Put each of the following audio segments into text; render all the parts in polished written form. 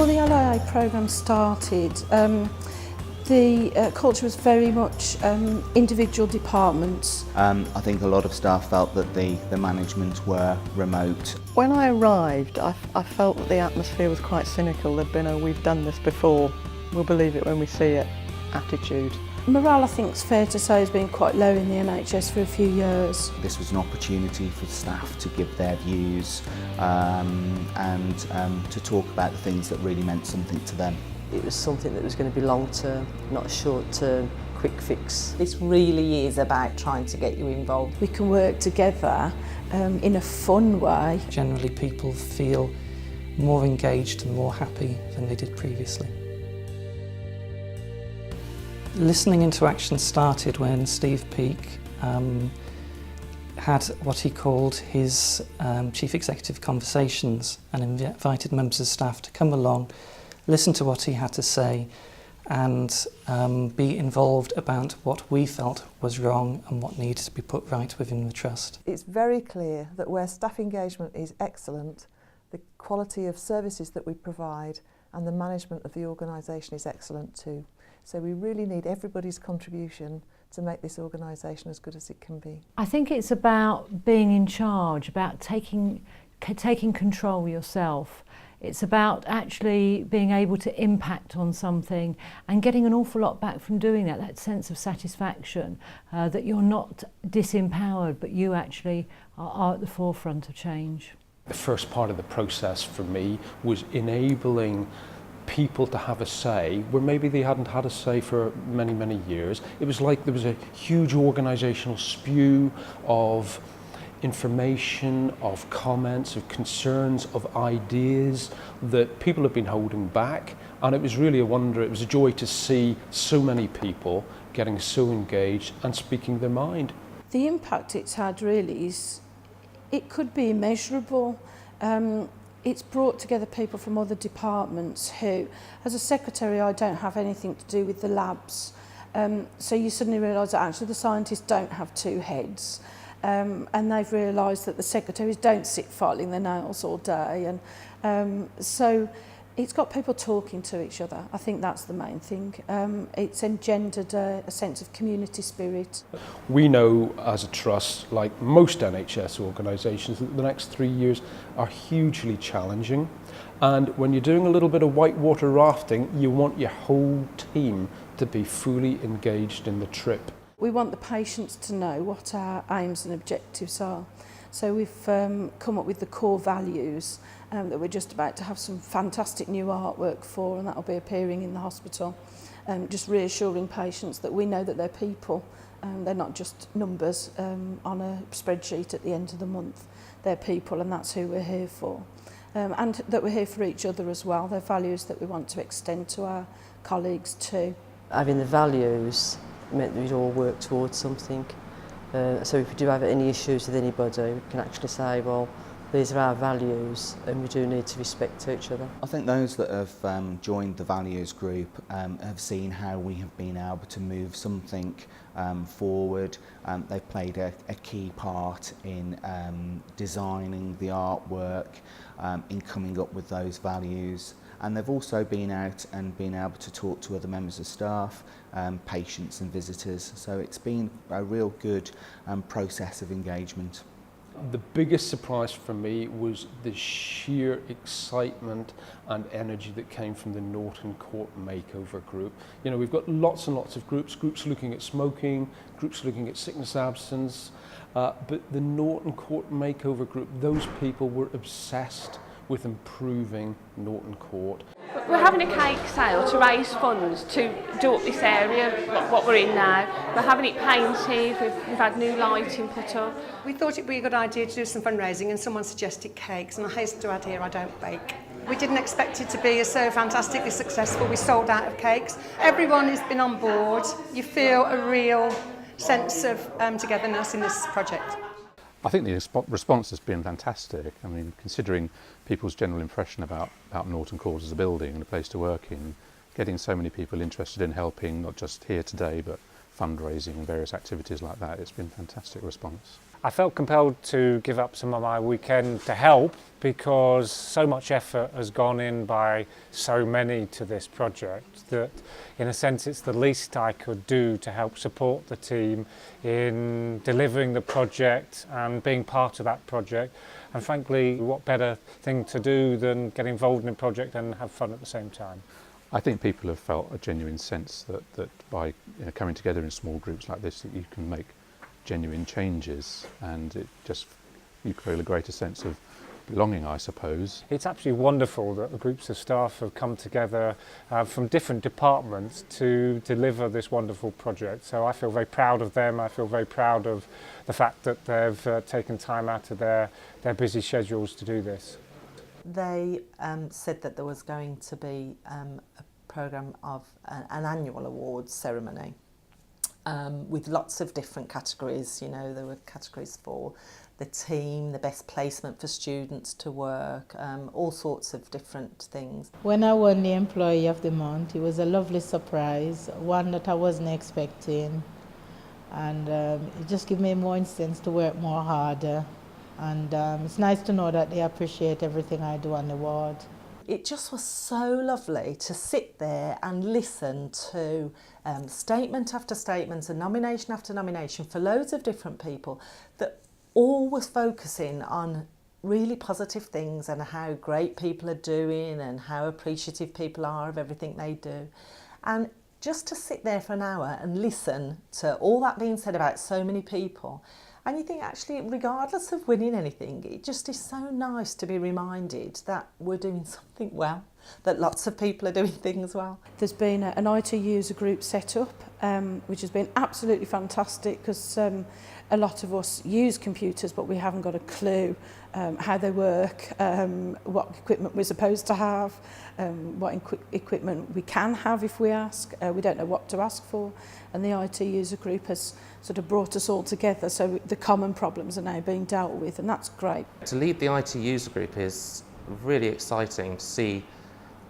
Before the LIA programme started, the culture was very much individual departments. I think a lot of staff felt that the management were remote. When I arrived, I felt that the atmosphere was quite cynical. There'd been a "we've done this before, we'll believe it when we see it" attitude. Morale, I think it's fair to say, has been quite low in the NHS for a few years. This was an opportunity for staff to give their views and to talk about the things that really meant something to them. It was something that was going to be long term, not a short term quick fix. This really is about trying to get you involved. We can work together in a fun way. Generally people feel more engaged and more happy than they did previously. Listening into action started when Steve Peake had what he called his chief executive conversations and invited members of staff to come along, listen to what he had to say and be involved about what we felt was wrong and what needed to be put right within the trust. It's very clear that where staff engagement is excellent, the quality of services that we provide and the management of the organisation is excellent too. So we really need everybody's contribution to make this organisation as good as it can be. I think it's about being in charge, about taking control yourself. It's about actually being able to impact on something and getting an awful lot back from doing that sense of satisfaction, that you're not disempowered, but you actually are at the forefront of change. The first part of the process for me was enabling people to have a say where maybe they hadn't had a say for many, many years. It was like there was a huge organisational spew of information, of comments, of concerns, of ideas that people have been holding back, and it was really a wonder, it was a joy to see so many people getting so engaged and speaking their mind. The impact it's had really is, it could be immeasurable. It's brought together people from other departments who, as a secretary, I don't have anything to do with the labs. So you suddenly realise that actually the scientists don't have two heads. And they've realised that the secretaries don't sit filing their nails all day. And so it's got people talking to each other. I think that's the main thing. It's engendered a sense of community spirit. We know as a trust, like most NHS organisations, that the next 3 years are hugely challenging. And when you're doing a little bit of whitewater rafting, you want your whole team to be fully engaged in the trip. We want the patients to know what our aims and objectives are. So we've come up with the core values that we're just about to have some fantastic new artwork for, and that'll be appearing in the hospital. Just reassuring patients that we know that they're people. They're not just numbers on a spreadsheet at the end of the month. They're people, and that's who we're here for. And that we're here for each other as well. They're values that we want to extend to our colleagues too. Having the values meant that we'd all work towards something. So if we do have any issues with anybody, we can actually say, well, these are our values and we do need to respect each other. I think those that have joined the values group have seen how we have been able to move something forward. They've played a key part in designing the artwork, in coming up with those values. And they've also been out and been able to talk to other members of staff, patients and visitors. So it's been a real good process of engagement. The biggest surprise for me was the sheer excitement and energy that came from the Norton Court Makeover group. You know, we've got lots and lots of groups looking at smoking, groups looking at sickness absence, but the Norton Court Makeover group, those people were obsessed with improving Norton Court. We're having a cake sale to raise funds to do up this area, what we're in now. We're having it painted, we've had new lighting put up. We thought it'd be a good idea to do some fundraising, and someone suggested cakes, and I hasten to add here, I don't bake. We didn't expect it to be so fantastically successful. We sold out of cakes. Everyone has been on board. You feel a real sense of togetherness in this project. I think the response has been fantastic. I mean, considering people's general impression about Norton Court as a building and a place to work in, getting so many people interested in helping, not just here today, but fundraising and various activities like that. It's been a fantastic response. I felt compelled to give up some of my weekend to help because so much effort has gone in by so many to this project that in a sense it's the least I could do to help support the team in delivering the project and being part of that project. And frankly, what better thing to do than get involved in a project and have fun at the same time? I think people have felt a genuine sense that by coming together in small groups like this, that you can make genuine changes, and you feel a greater sense of belonging, I suppose. It's absolutely wonderful that the groups of staff have come together from different departments to deliver this wonderful project. So I feel very proud of them. I feel very proud of the fact that they've taken time out of their busy schedules to do this. They said that there was going to be a programme of an annual awards ceremony with lots of different categories. You know, there were categories for the team, the best placement for students to work, all sorts of different things. When I won the Employee of the Month, it was a lovely surprise, one that I wasn't expecting, and it just gave me more instance to work more harder. And it's nice to know that they appreciate everything I do on the ward. It just was so lovely to sit there and listen to statement after statement and nomination after nomination for loads of different people that all was focusing on really positive things and how great people are doing and how appreciative people are of everything they do. And just to sit there for an hour and listen to all that being said about so many people. And you think, actually, regardless of winning anything, it just is so nice to be reminded that we're doing something well, that lots of people are doing things well. There's been an IT user group set up, which has been absolutely fantastic because a lot of us use computers, but we haven't got a clue how they work, what equipment we're supposed to have, what equipment we can have if we ask. We don't know what to ask for. And the IT user group has sort of brought us all together, so the common problems are now being dealt with, and that's great. To lead the IT user group is really exciting to see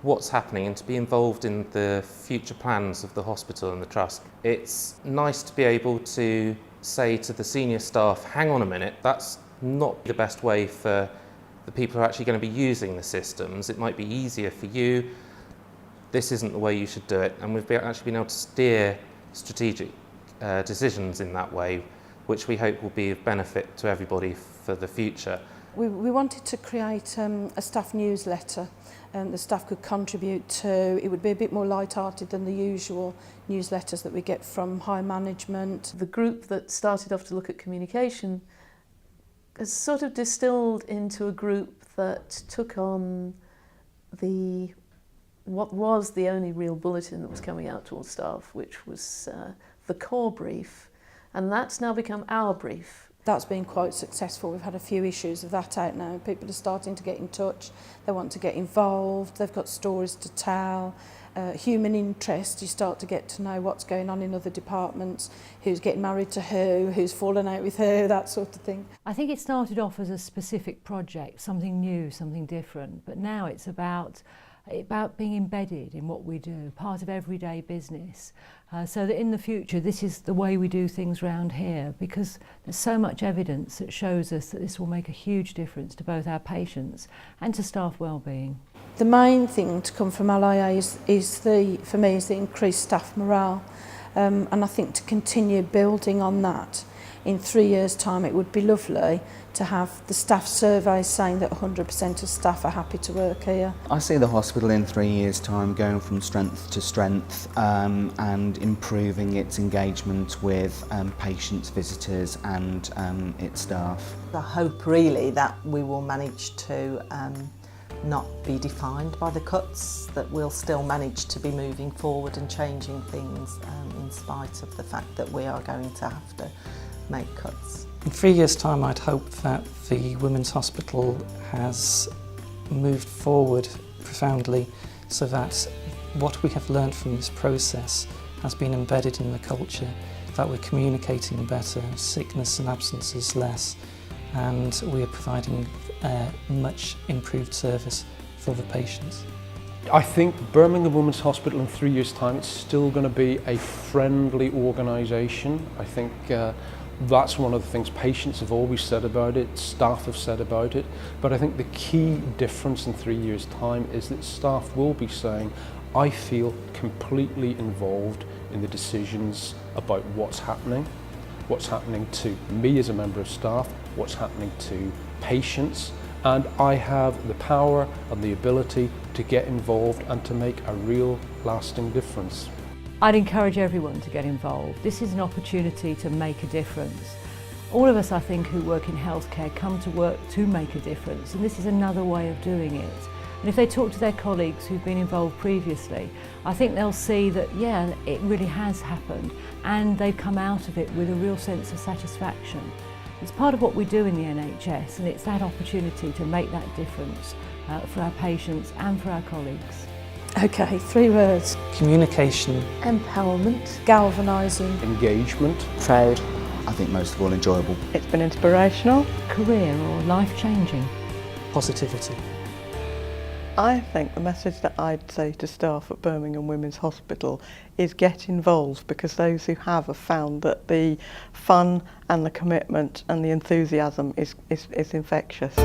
what's happening and to be involved in the future plans of the hospital and the trust. It's nice to be able to say to the senior staff, hang on a minute, that's not the best way for the people who are actually going to be using the systems. It might be easier for you. This isn't the way you should do it. And we've actually been able to steer strategic decisions in that way, which we hope will be of benefit to everybody for the future. We wanted to create a staff newsletter and the staff could contribute to. It would be a bit more light-hearted than the usual newsletters that we get from high management. The group that started off to look at communication has sort of distilled into a group that took on what was the only real bulletin that was coming out to all staff, which was the core brief, and that's now become our brief. That's been quite successful. We've had a few issues of that out now. People are starting to get in touch, they want to get involved, they've got stories to tell, human interest. You start to get to know what's going on in other departments, who's getting married to who's fallen out with who, that sort of thing. I think it started off as a specific project, something new, something different, but now it's about being embedded in what we do, part of everyday business, so that in the future this is the way we do things round here, because there's so much evidence that shows us that this will make a huge difference to both our patients and to staff wellbeing. The main thing to come from LIA for me is the increased staff morale, and I think to continue building on that. In 3 years' time it would be lovely to have the staff surveys saying that 100% of staff are happy to work here. I see the hospital in 3 years' time going from strength to strength and improving its engagement with patients, visitors and its staff. I hope really that we will manage to not be defined by the cuts, that we'll still manage to be moving forward and changing things in spite of the fact that we are going to have to make cuts. In 3 years' time, I'd hope that the Women's Hospital has moved forward profoundly so that what we have learned from this process has been embedded in the culture, that we're communicating better, sickness and absence is less, and we are providing much improved service for the patients. I think Birmingham Women's Hospital in 3 years' time, it's still going to be a friendly organisation. I think that's one of the things patients have always said about it, staff have said about it, but I think the key difference in 3 years' time is that staff will be saying, I feel completely involved in the decisions about what's happening to me as a member of staff, what's happening to patients, and I have the power and the ability to get involved and to make a real lasting difference. I'd encourage everyone to get involved. This is an opportunity to make a difference. All of us, I think, who work in healthcare come to work to make a difference, and this is another way of doing it. And if they talk to their colleagues who've been involved previously, I think they'll see that, yeah, it really has happened, and they've come out of it with a real sense of satisfaction. It's part of what we do in the NHS, and it's that opportunity to make that difference for our patients and for our colleagues. Okay, 3 words. Communication. Empowerment. Galvanising. Engagement. Proud. I think most of all enjoyable. It's been inspirational. Career or life-changing. Positivity. I think the message that I'd say to staff at Birmingham Women's Hospital is get involved, because those who have found that the fun and the commitment and the enthusiasm is infectious.